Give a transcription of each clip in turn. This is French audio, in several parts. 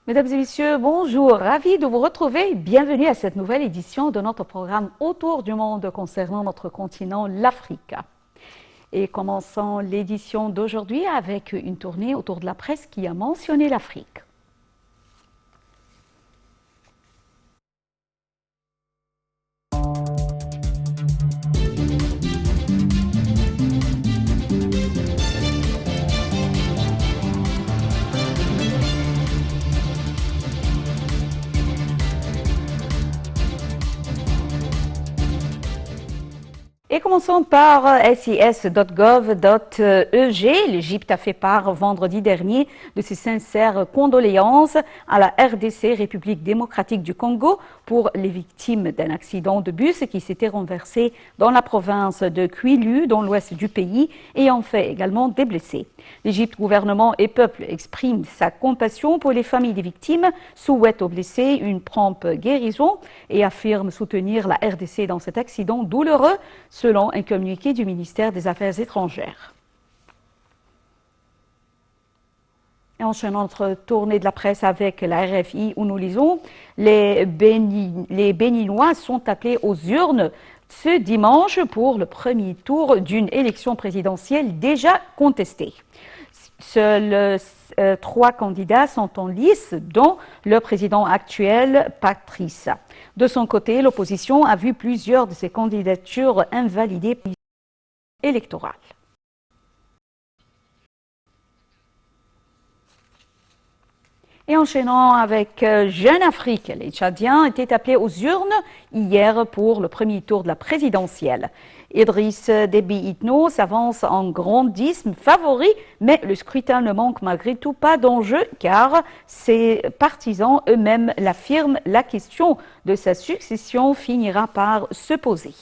Mesdames et messieurs, bonjour, ravi de vous retrouver. Bienvenue à cette nouvelle édition de notre programme Autour du monde concernant notre continent, l'Afrique. Et commençons l'édition d'aujourd'hui avec une tournée autour de la presse qui a mentionné l'Afrique. Et commençons par sis.gov.eg. L'Égypte a fait part vendredi dernier de ses sincères condoléances à la RDC, République démocratique du Congo, pour les victimes d'un accident de bus qui s'était renversé dans la province de Kwilu, dans l'ouest du pays, ayant fait également des blessés. L'Égypte, gouvernement et peuple expriment sa compassion pour les familles des victimes, souhaite aux blessés une prompte guérison et affirme soutenir la RDC dans cet accident douloureux, selon un communiqué du ministère des Affaires étrangères. Et enchaînons notre tournée de la presse avec la RFI où nous lisons « Les Béninois sont appelés aux urnes ce dimanche pour le premier tour d'une élection présidentielle déjà contestée. Seuls 3 candidats sont en lice, dont le président actuel, Patrice. De son côté, l'opposition a vu plusieurs de ses candidatures invalidées par l'électorale. Et enchaînant avec Jeune Afrique, les Tchadiens étaient appelés aux urnes hier pour le premier tour de la présidentielle. Idriss Déby Itno s'avance en grandissime favori, mais le scrutin ne manque malgré tout pas d'enjeu car ses partisans eux-mêmes l'affirment, la question de sa succession finira par se poser.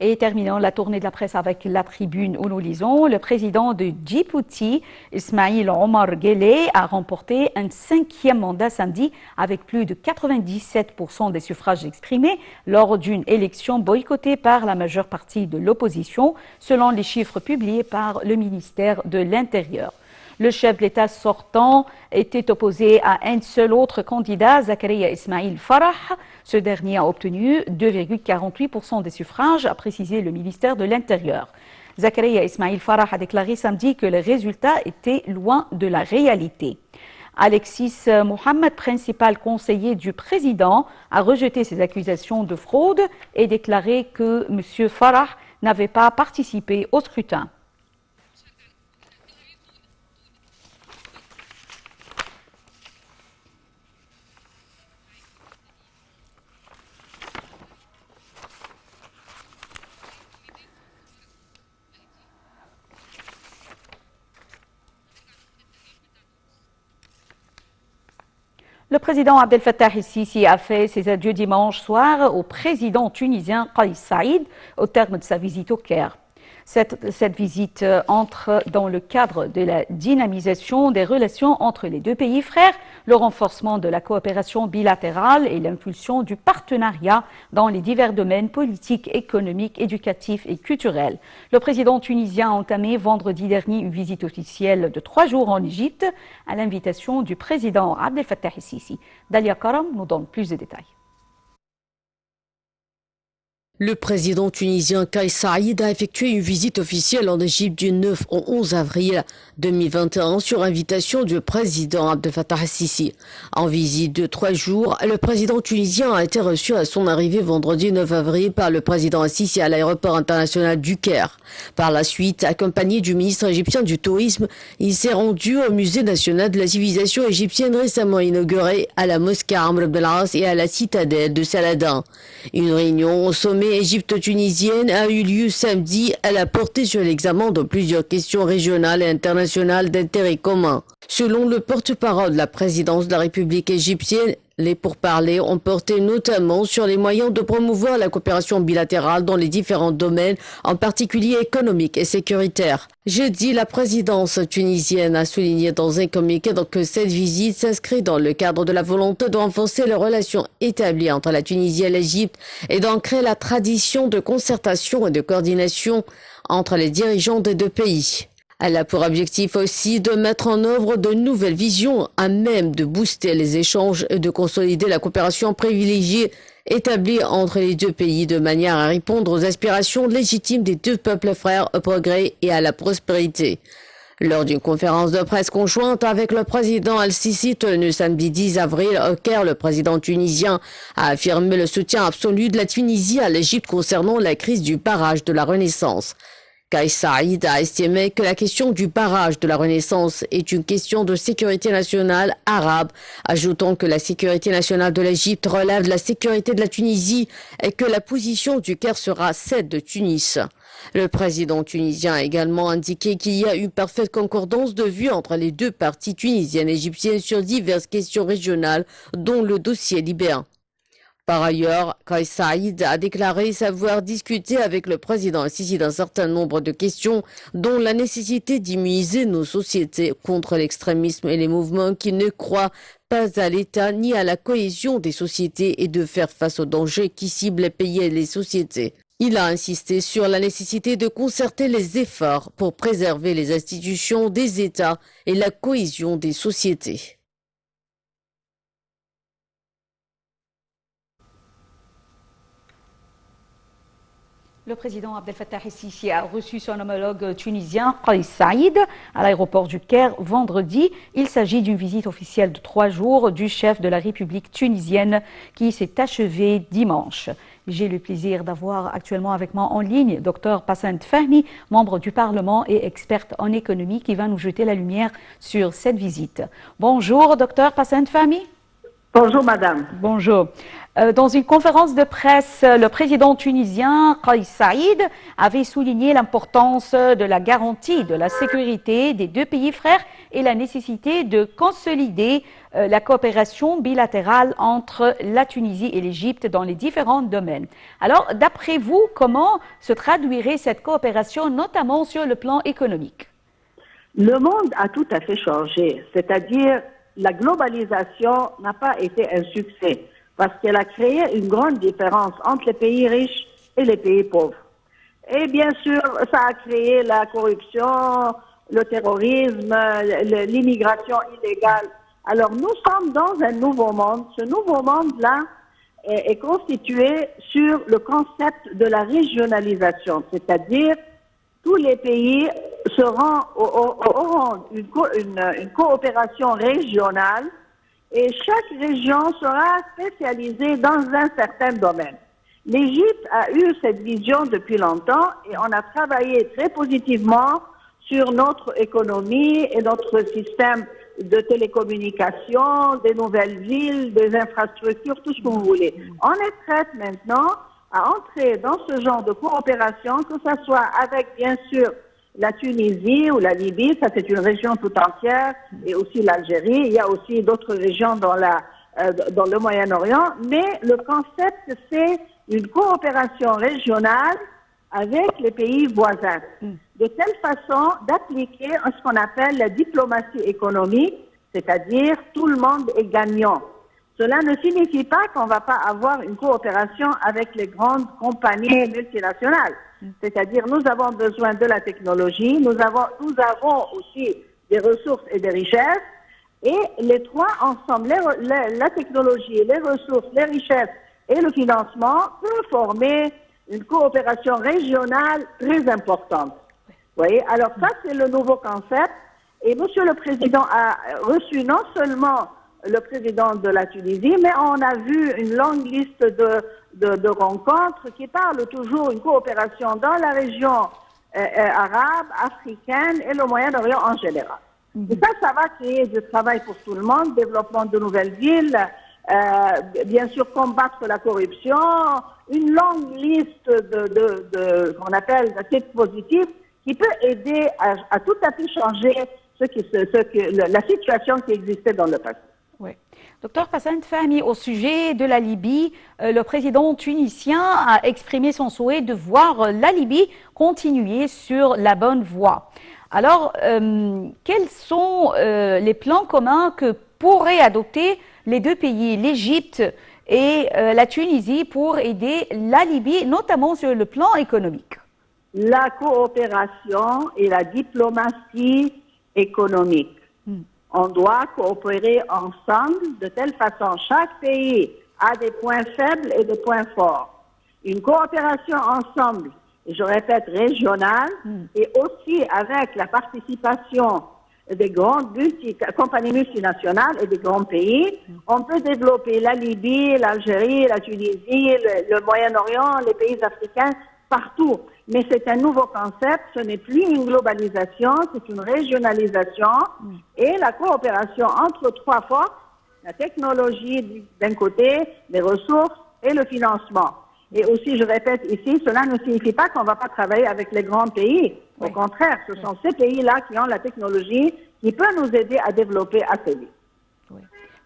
Et terminons la tournée de la presse avec la tribune où nous lisons. Le président de Djibouti, Ismaïl Omar Guelleh, a remporté un 5e mandat samedi avec plus de 97% des suffrages exprimés lors d'une élection boycottée par la majeure partie de l'opposition, selon les chiffres publiés par le ministère de l'Intérieur. Le chef de l'État sortant était opposé à un seul autre candidat, Zakaria Ismail Farah. Ce dernier a obtenu 2,48% des suffrages, a précisé le ministère de l'Intérieur. Zakaria Ismail Farah a déclaré samedi que les résultats étaient loin de la réalité. Alexis Mohamed, principal conseiller du président, a rejeté ces accusations de fraude et déclaré que M. Farah n'avait pas participé au scrutin. Le président Abdel Fattah el-Sisi a fait ses adieux dimanche soir au président tunisien Kais Saïd au terme de sa visite au Caire. Cette visite entre dans le cadre de la dynamisation des relations entre les deux pays frères, le renforcement de la coopération bilatérale et l'impulsion du partenariat dans les divers domaines politiques, économiques, éducatifs et culturels. Le président tunisien a entamé vendredi dernier une visite officielle de 3 jours en Égypte à l'invitation du président Abdel Fattah el-Sisi. Dalia Karam nous donne plus de détails. Le président tunisien Kais Saïd a effectué une visite officielle en Égypte du 9 au 11 avril 2021 sur invitation du président Abdel Fattah el-Sisi. En visite de 3 jours, le président tunisien a été reçu à son arrivée vendredi 9 avril par le président el-Sisi à l'aéroport international du Caire. Par la suite, accompagné du ministre égyptien du Tourisme, il s'est rendu au musée national de la civilisation égyptienne récemment inauguré, à la mosquée Amr ibn al-As et à la citadelle de Saladin. Une réunion au sommet Égypte-tunisienne a eu lieu samedi. Elle a porté sur l'examen de plusieurs questions régionales et internationales d'intérêt commun. Selon le porte-parole de la présidence de la République égyptienne, les pourparlers ont porté notamment sur les moyens de promouvoir la coopération bilatérale dans les différents domaines, en particulier économiques et sécuritaires. Jeudi, la présidence tunisienne a souligné dans un communiqué que cette visite s'inscrit dans le cadre de la volonté de renforcer les relations établies entre la Tunisie et l'Égypte et d'ancrer la tradition de concertation et de coordination entre les dirigeants des deux pays. Elle a pour objectif aussi de mettre en œuvre de nouvelles visions à même de booster les échanges et de consolider la coopération privilégiée établie entre les deux pays de manière à répondre aux aspirations légitimes des deux peuples frères au progrès et à la prospérité. Lors d'une conférence de presse conjointe avec le président Al-Sisi tenue samedi 10 avril au Caire, le président tunisien a affirmé le soutien absolu de la Tunisie à l'Égypte concernant la crise du barrage de la Renaissance. Kais Saïd a estimé que la question du barrage de la Renaissance est une question de sécurité nationale arabe, ajoutant que la sécurité nationale de l'Égypte relève de la sécurité de la Tunisie et que la position du Caire sera celle de Tunis. Le président tunisien a également indiqué qu'il y a une parfaite concordance de vues entre les deux parties tunisiennes et égyptiennes sur diverses questions régionales, dont le dossier libyen. Par ailleurs, Kais Saïd a déclaré savoir discuter avec le président Sisi d'un certain nombre de questions, dont la nécessité d'immuniser nos sociétés contre l'extrémisme et les mouvements qui ne croient pas à l'État ni à la cohésion des sociétés et de faire face aux dangers qui ciblent les pays et les sociétés. Il a insisté sur la nécessité de concerter les efforts pour préserver les institutions des États et la cohésion des sociétés. Le président Abdel Fattah el-Sisi a reçu son homologue tunisien Kais Saïd à l'aéroport du Caire vendredi. Il s'agit d'une visite officielle de 3 jours du chef de la République tunisienne qui s'est achevée dimanche. J'ai le plaisir d'avoir actuellement avec moi en ligne Dr Passant Fahmy, membre du Parlement et experte en économie, qui va nous jeter la lumière sur cette visite. Bonjour Dr Passant Fahmy. Bonjour madame. Bonjour. Dans une conférence de presse, le président tunisien Kais Saïd avait souligné l'importance de la garantie de la sécurité des deux pays frères et la nécessité de consolider la coopération bilatérale entre la Tunisie et l'Égypte dans les différents domaines. Alors, d'après vous, comment se traduirait cette coopération, notamment sur le plan économique? Le monde a tout à fait changé, c'est-à-dire la globalisation n'a pas été un succès parce qu'elle a créé une grande différence entre les pays riches et les pays pauvres. Et bien sûr, ça a créé la corruption, le terrorisme, l'immigration illégale. Alors nous sommes dans un nouveau monde. Ce nouveau monde-là est constitué sur le concept de la régionalisation, c'est-à-dire tous les pays auront une coopération régionale et chaque région sera spécialisée dans un certain domaine. L'Égypte a eu cette vision depuis longtemps et on a travaillé très positivement sur notre économie et notre système de télécommunications, des nouvelles villes, des infrastructures, tout ce que vous voulez. On est prête maintenant à entrer dans ce genre de coopération, que ce soit avec, bien sûr, la Tunisie ou la Libye, ça c'est une région tout entière, et aussi l'Algérie. Il y a aussi d'autres régions dans le Moyen-Orient, mais le concept, c'est une coopération régionale avec les pays voisins, de telle façon d'appliquer ce qu'on appelle la diplomatie économique, c'est-à-dire tout le monde est gagnant. Cela ne signifie pas qu'on ne va pas avoir une coopération avec les grandes compagnies multinationales. C'est-à-dire, nous avons besoin de la technologie, nous avons aussi des ressources et des richesses, et les trois ensemble, la technologie, les ressources, les richesses et le financement, peuvent former une coopération régionale très importante. Vous voyez? Alors ça, c'est le nouveau concept, et Monsieur le Président a reçu non seulement le président de la Tunisie, mais on a vu une longue liste de rencontres qui parlent toujours d'une coopération dans la région arabe, africaine et le Moyen-Orient en général. Et ça va créer du travail pour tout le monde, développement de nouvelles villes, bien sûr combattre la corruption, une longue liste qu'on appelle de titres positifs qui peut aider à tout à fait changer la situation qui existait dans le passé. Oui. Docteur Passant Fahmy, au sujet de la Libye, le président tunisien a exprimé son souhait de voir la Libye continuer sur la bonne voie. Alors, quels sont les plans communs que pourraient adopter les deux pays, l'Égypte et la Tunisie, pour aider la Libye, notamment sur le plan économique? la coopération et la diplomatie économique. On doit coopérer ensemble de telle façon. Chaque pays a des points faibles et des points forts. Une coopération ensemble, je répète, régionale, et aussi avec la participation des grandes compagnies multinationales et des grands pays, on peut développer la Libye, l'Algérie, la Tunisie, le Moyen-Orient, les pays africains, partout. Mais c'est un nouveau concept, ce n'est plus une globalisation, c'est une régionalisation et la coopération entre trois forces, la technologie d'un côté, les ressources et le financement. Et aussi, je répète ici, cela ne signifie pas qu'on ne va pas travailler avec les grands pays. Au contraire, ce sont ces pays-là qui ont la technologie qui peut nous aider à développer assez vite. Oui.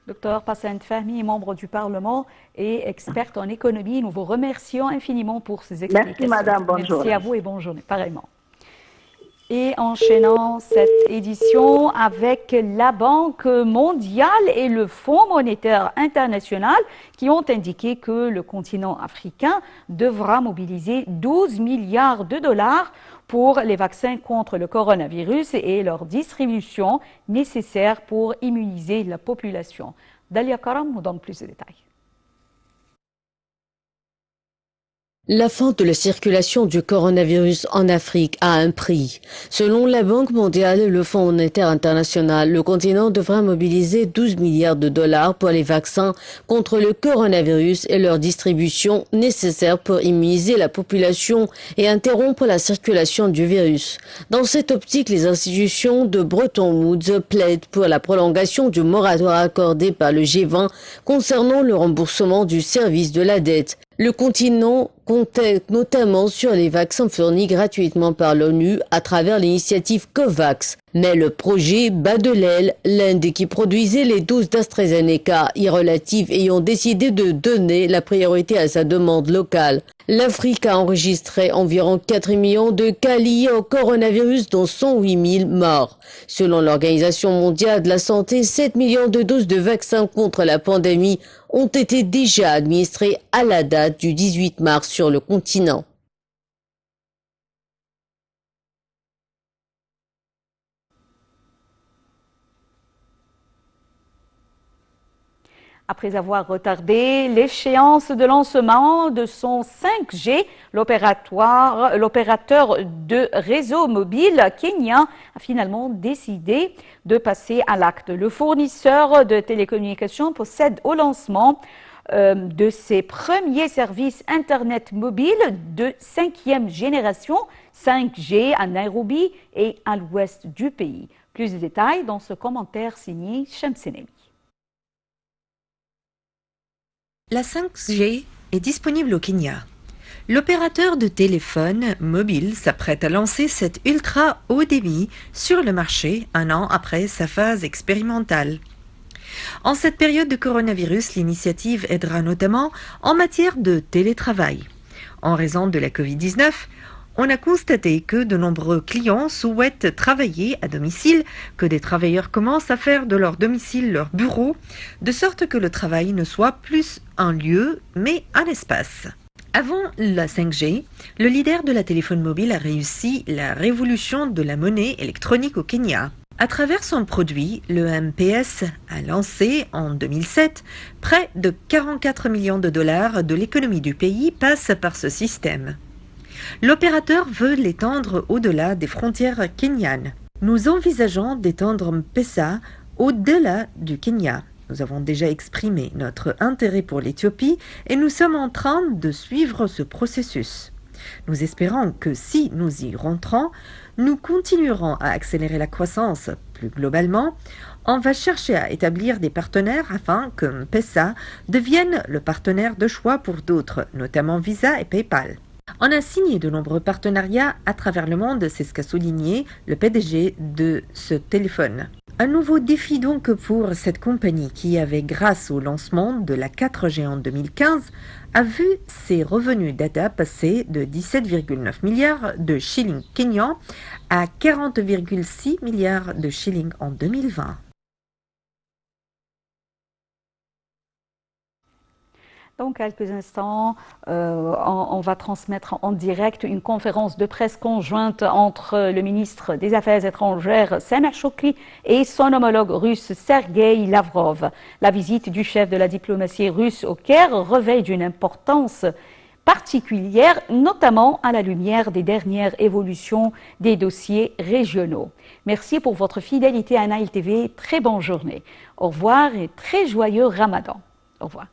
Docteur Passant Fahmi, membre du Parlement et experte en économie, nous vous remercions infiniment pour ces explications. Merci madame, bonne journée. Merci à vous et bonne journée, pareillement. Et enchaînant cette édition avec la Banque mondiale et le Fonds monétaire international qui ont indiqué que le continent africain devra mobiliser 12 milliards de dollars pour les vaccins contre le coronavirus et leur distribution nécessaire pour immuniser la population. Dalia Karam nous donne plus de détails. La fin de la circulation du coronavirus en Afrique a un prix. Selon la Banque mondiale et le Fonds monétaire international, le continent devra mobiliser 12 milliards de dollars pour les vaccins contre le coronavirus et leur distribution nécessaire pour immuniser la population et interrompre la circulation du virus. Dans cette optique, les institutions de Bretton Woods plaident pour la prolongation du moratoire accordé par le G20 concernant le remboursement du service de la dette. Le continent comptait notamment sur les vaccins fournis gratuitement par l'ONU à travers l'initiative COVAX. Mais le projet bat de l'aile, l'Inde qui produisait les doses d'AstraZeneca irrelatives ayant décidé de donner la priorité à sa demande locale. L'Afrique a enregistré environ 4 millions de cas liés au coronavirus, dont 108 000 morts. Selon l'Organisation mondiale de la santé, 7 millions de doses de vaccins contre la pandémie ont été déjà administrées à la date du 18 mars sur le continent. Après avoir retardé l'échéance de lancement de son 5G, l'opérateur de réseau mobile kenyan a finalement décidé de passer à l'acte. Le fournisseur de télécommunications procède au lancement de ses premiers services Internet mobile de 5e génération 5G à Nairobi et à l'ouest du pays. Plus de détails dans ce commentaire signé Shamsenemi. La 5G est disponible au Kenya. L'opérateur de téléphone mobile s'apprête à lancer cette ultra haut débit sur le marché un an après sa phase expérimentale. En cette période de coronavirus, l'initiative aidera notamment en matière de télétravail. En raison de la Covid-19, on a constaté que de nombreux clients souhaitent travailler à domicile, que des travailleurs commencent à faire de leur domicile leur bureau, de sorte que le travail ne soit plus un lieu, mais un espace. Avant la 5G, le leader de la téléphonie mobile a réussi la révolution de la monnaie électronique au Kenya. À travers son produit, le MPS a lancé en 2007 près de 44 millions de dollars de l'économie du pays passe par ce système. L'opérateur veut l'étendre au-delà des frontières kenyanes. Nous envisageons d'étendre M-Pesa au-delà du Kenya. Nous avons déjà exprimé notre intérêt pour l'Éthiopie et nous sommes en train de suivre ce processus. Nous espérons que si nous y rentrons, nous continuerons à accélérer la croissance. Plus globalement, on va chercher à établir des partenaires afin que M-Pesa devienne le partenaire de choix pour d'autres, notamment Visa et PayPal. On a signé de nombreux partenariats à travers le monde, c'est ce qu'a souligné le PDG de ce téléphone. Un nouveau défi donc pour cette compagnie qui avait, grâce au lancement de la 4G en 2015, a vu ses revenus data passer de 17,9 milliards de shillings kenyans à 40,6 milliards de shillings en 2020. Dans quelques instants, on va transmettre en direct une conférence de presse conjointe entre le ministre des Affaires étrangères, Sameh Shoukry, et son homologue russe, Sergueï Lavrov. La visite du chef de la diplomatie russe au Caire revêt d'une importance particulière, notamment à la lumière des dernières évolutions des dossiers régionaux. Merci pour votre fidélité à Nile TV. Très bonne journée. Au revoir et très joyeux Ramadan. Au revoir.